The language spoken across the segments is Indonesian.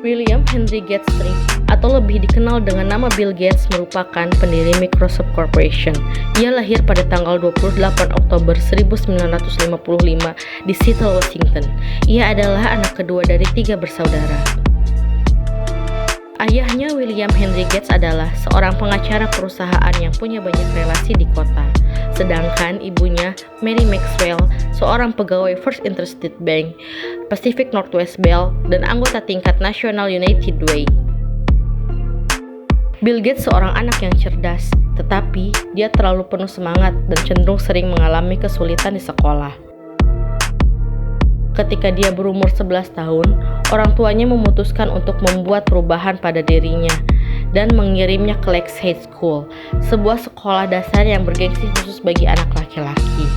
William Henry Gates III, atau lebih dikenal dengan nama Bill Gates, merupakan pendiri Microsoft Corporation. Ia lahir pada tanggal 28 Oktober 1955 di Seattle, Washington. Ia adalah anak kedua dari 3 bersaudara. Ayahnya, William Henry Gates, adalah seorang pengacara perusahaan yang punya banyak relasi di kota. Sedangkan ibunya, Mary Maxwell, seorang pegawai First Interstate Bank, Pacific Northwest Bell, dan anggota tingkat nasional United Way. Bill Gates seorang anak yang cerdas, tetapi dia terlalu penuh semangat dan cenderung sering mengalami kesulitan di sekolah. Ketika dia berumur 11 tahun, orang tuanya memutuskan untuk membuat perubahan pada dirinya dan mengirimnya ke Lakeside School, sebuah sekolah dasar yang bergengsi khusus bagi anak laki-laki.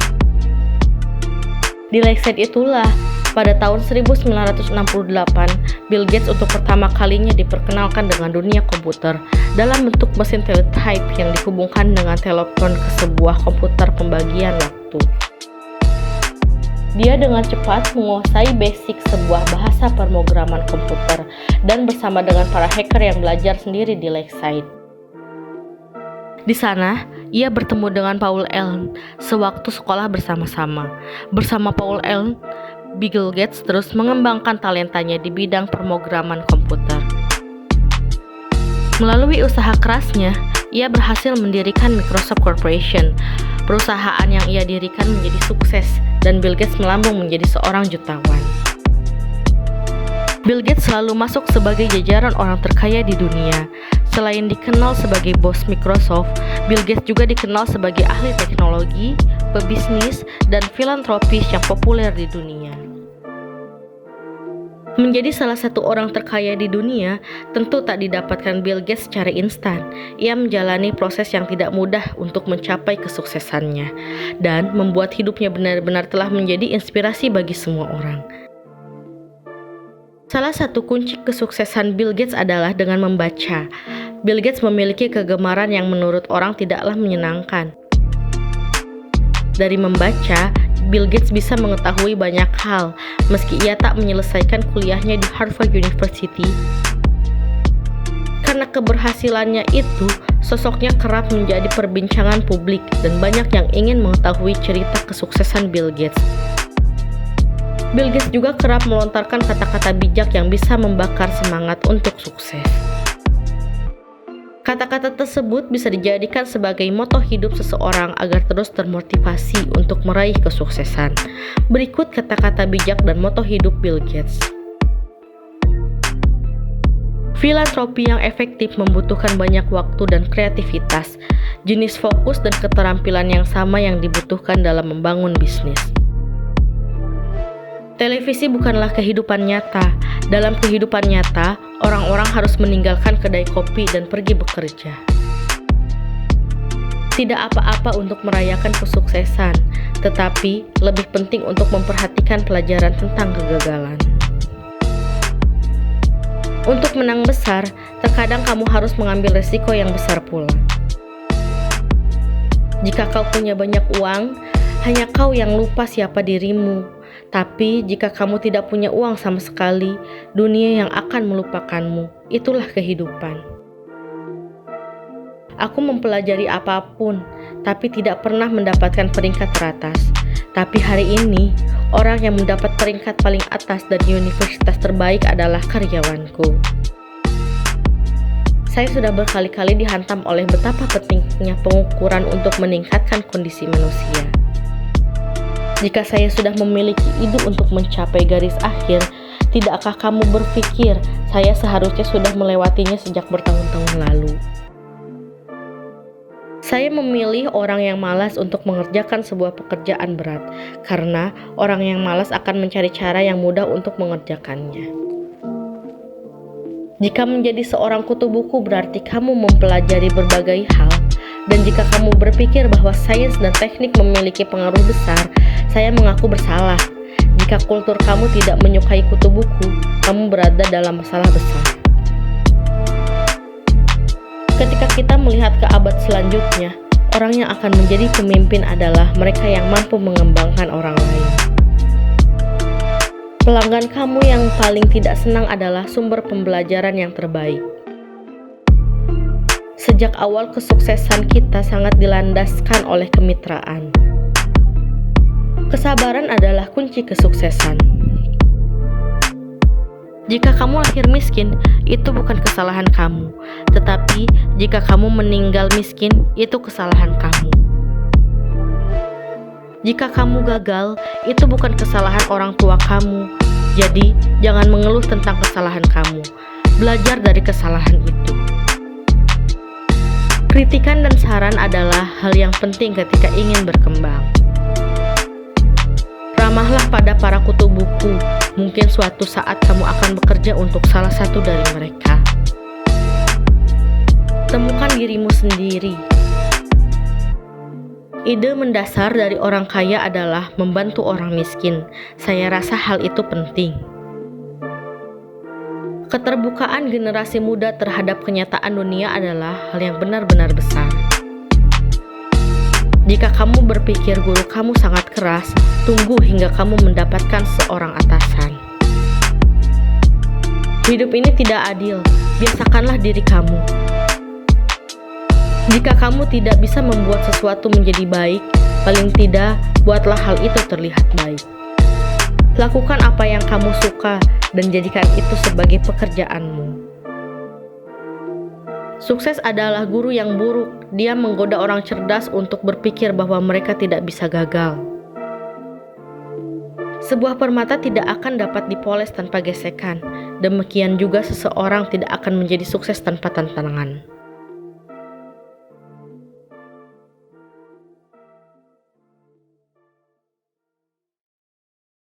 Di Lakeside itulah, pada tahun 1968, Bill Gates untuk pertama kalinya diperkenalkan dengan dunia komputer dalam bentuk mesin teletype yang dihubungkan dengan telepon ke sebuah komputer pembagian waktu. Dia dengan cepat menguasai basic sebuah bahasa pemrograman komputer dan bersama dengan para hacker yang belajar sendiri di Lakeside. Di sana, ia bertemu dengan Paul Allen sewaktu sekolah bersama-sama. Bersama Paul Allen, Bill Gates terus mengembangkan talentanya di bidang pemrograman komputer. Melalui usaha kerasnya, ia berhasil mendirikan Microsoft Corporation. Perusahaan yang ia dirikan menjadi sukses dan Bill Gates melambung menjadi seorang jutawan. Bill Gates selalu masuk sebagai jajaran orang terkaya di dunia. Selain dikenal sebagai bos Microsoft, Bill Gates juga dikenal sebagai ahli teknologi, pebisnis, dan filantropis yang populer di dunia. Menjadi salah satu orang terkaya di dunia tentu tak didapatkan Bill Gates secara instan. Ia menjalani proses yang tidak mudah untuk mencapai kesuksesannya dan membuat hidupnya benar-benar telah menjadi inspirasi bagi semua orang. Salah satu kunci kesuksesan Bill Gates adalah dengan membaca. Bill Gates memiliki kegemaran yang menurut orang tidaklah menyenangkan. Dari membaca, Bill Gates bisa mengetahui banyak hal, meski ia tak menyelesaikan kuliahnya di Harvard University. Karena keberhasilannya itu, sosoknya kerap menjadi perbincangan publik dan banyak yang ingin mengetahui cerita kesuksesan Bill Gates. Bill Gates juga kerap melontarkan kata-kata bijak yang bisa membakar semangat untuk sukses. Kata-kata tersebut bisa dijadikan sebagai moto hidup seseorang agar terus termotivasi untuk meraih kesuksesan. Berikut kata-kata bijak dan moto hidup Bill Gates. Filantropi yang efektif membutuhkan banyak waktu dan kreativitas, jenis fokus dan keterampilan yang sama yang dibutuhkan dalam membangun bisnis. Televisi bukanlah kehidupan nyata. Dalam kehidupan nyata, orang-orang harus meninggalkan kedai kopi dan pergi bekerja. Tidak apa-apa untuk merayakan kesuksesan, tetapi lebih penting untuk memperhatikan pelajaran tentang kegagalan. Untuk menang besar, terkadang kamu harus mengambil resiko yang besar pula. Jika kau punya banyak uang, hanya kau yang lupa siapa dirimu. Tapi jika kamu tidak punya uang sama sekali, dunia yang akan melupakanmu. Itulah kehidupan. Aku mempelajari apapun, tapi tidak pernah mendapatkan peringkat teratas. Tapi hari ini, orang yang mendapat peringkat paling atas dari universitas terbaik adalah karyawanku. Saya sudah berkali-kali dihantam oleh betapa pentingnya pengukuran untuk meningkatkan kondisi manusia. Jika saya sudah memiliki ide untuk mencapai garis akhir, tidakkah kamu berpikir saya seharusnya sudah melewatinya sejak bertahun-tahun lalu? Saya memilih orang yang malas untuk mengerjakan sebuah pekerjaan berat, karena orang yang malas akan mencari cara yang mudah untuk mengerjakannya. Jika menjadi seorang kutu buku berarti kamu mempelajari berbagai hal, dan jika kamu berpikir bahwa sains dan teknik memiliki pengaruh besar, saya mengaku bersalah. Jika kultur kamu tidak menyukai kutu buku, kamu berada dalam masalah besar. Ketika kita melihat ke abad selanjutnya, orang yang akan menjadi pemimpin adalah mereka yang mampu mengembangkan orang lain. Pelanggan kamu yang paling tidak senang adalah sumber pembelajaran yang terbaik. Sejak awal kesuksesan kita sangat dilandaskan oleh kemitraan. Kesabaran adalah kunci kesuksesan. Jika kamu lahir miskin, itu bukan kesalahan kamu. Tetapi jika kamu meninggal miskin, itu kesalahan kamu. Jika kamu gagal, itu bukan kesalahan orang tua kamu. Jadi, jangan mengeluh tentang kesalahan kamu. Belajar dari kesalahan itu. Kritikan dan saran adalah hal yang penting ketika ingin berkembang. Ramahlah pada para kutu buku. Mungkin suatu saat kamu akan bekerja untuk salah satu dari mereka. Temukan dirimu sendiri. Ide mendasar dari orang kaya adalah membantu orang miskin. Saya rasa hal itu penting. Keterbukaan generasi muda terhadap kenyataan dunia adalah hal yang benar-benar besar. Jika kamu berpikir guru kamu sangat keras, tunggu hingga kamu mendapatkan seorang atasan. Hidup ini tidak adil, biasakanlah diri kamu. Jika kamu tidak bisa membuat sesuatu menjadi baik, paling tidak buatlah hal itu terlihat baik. Lakukan apa yang kamu suka dan jadikan itu sebagai pekerjaanmu. Sukses adalah guru yang buruk. Dia menggoda orang cerdas untuk berpikir bahwa mereka tidak bisa gagal. Sebuah permata tidak akan dapat dipoles tanpa gesekan. Demikian juga seseorang tidak akan menjadi sukses tanpa tantangan.